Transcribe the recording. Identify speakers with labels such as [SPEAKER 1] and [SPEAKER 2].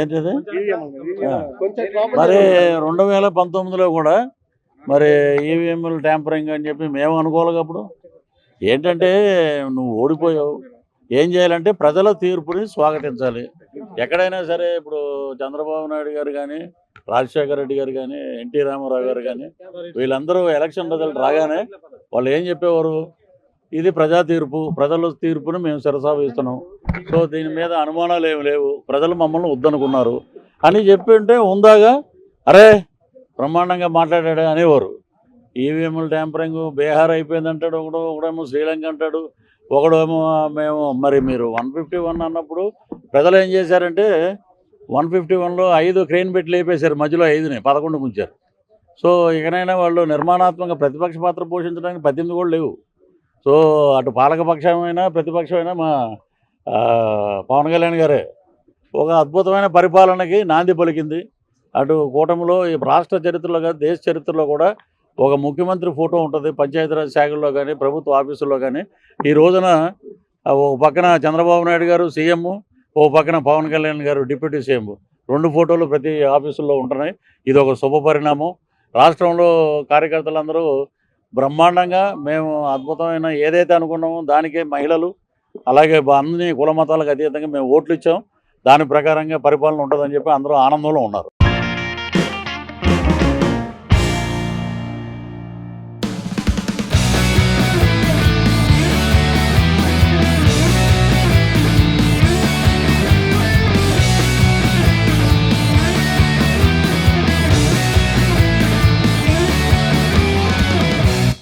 [SPEAKER 1] ఏంటిది మరి 2019లో కూడా మరి ఈవీఎంలు ట్యాంపరింగ్ అని చెప్పి మేము అనుకోవాలి. అప్పుడు ఏంటంటే నువ్వు ఓడిపోయావు, ఏం చేయాలంటే ప్రజల తీర్పుని స్వాగతించాలి. ఎక్కడైనా సరే ఇప్పుడు చంద్రబాబు నాయుడు గారు కానీ, రాజశేఖర రెడ్డి గారు కానీ, ఎన్టీ రామారావు గారు కానీ వీళ్ళందరూ ఎలక్షన్ రిజల్ట్ రాగానే వాళ్ళు ఏం చెప్పేవారు, ఇది ప్రజా తీర్పు, ప్రజల తీర్పుని మేము శిరసావహిస్తున్నాం, సో దీని మీద అనుమానాలు ఏమి లేవు, ప్రజలు మమ్మల్ని వద్దనుకున్నారు అని చెప్పి ఉంటే ఉందాగా అరే బ్రహ్మాండంగా మాట్లాడాడు అనేవారు. ఈవీఎంల ట్యాంపరింగ్ బీహార్ అయిపోయిందంటాడు ఒకడేమో శ్రీలంక అంటాడు, ఒకడేమో మేము మరి మీరు 151 అన్నప్పుడు ప్రజలు ఏం చేశారంటే 151లో 5 క్రెయిన్ పెట్టి లేపేశారు, మధ్యలో 5ని 11 ఉంచారు. సో ఇకనైనా వాళ్ళు నిర్మాణాత్మక ప్రతిపక్ష పాత్ర పోషించడానికి 18 కూడా లేవు. సో అటు పాలకపక్షమైనా ప్రతిపక్షమైనా మా పవన్ కళ్యాణ్ గారే ఒక అద్భుతమైన పరిపాలనకి నాంది పలికింది. అటు కూటమిలో ఈ రాష్ట్ర చరిత్రలో కానీ దేశ చరిత్రలో కూడా ఒక ముఖ్యమంత్రి ఫోటో ఉంటుంది పంచాయతీరాజ్ శాఖల్లో కానీ ప్రభుత్వ ఆఫీసుల్లో కానీ. ఈ రోజున ఒక పక్కన చంద్రబాబు నాయుడు గారు సీఎం, ఓ పక్కన పవన్ కళ్యాణ్ గారు డిప్యూటీ సీఎం, 2 ఫోటోలు ప్రతి ఆఫీసుల్లో ఉంటున్నాయి. ఇది ఒక శుభ పరిణామం. రాష్ట్రంలో కార్యకర్తలందరూ బ్రహ్మాండంగా మేము అద్భుతమైన ఏదైతే అనుకున్నామో దానికే మహిళలు అలాగే అన్ని కుల మతాలకు అతీతంగా మేము ఓట్లు ఇచ్చాం, దాని ప్రకారంగా పరిపాలన ఉంటుందని చెప్పి అందరూ ఆనందంలో ఉన్నారు.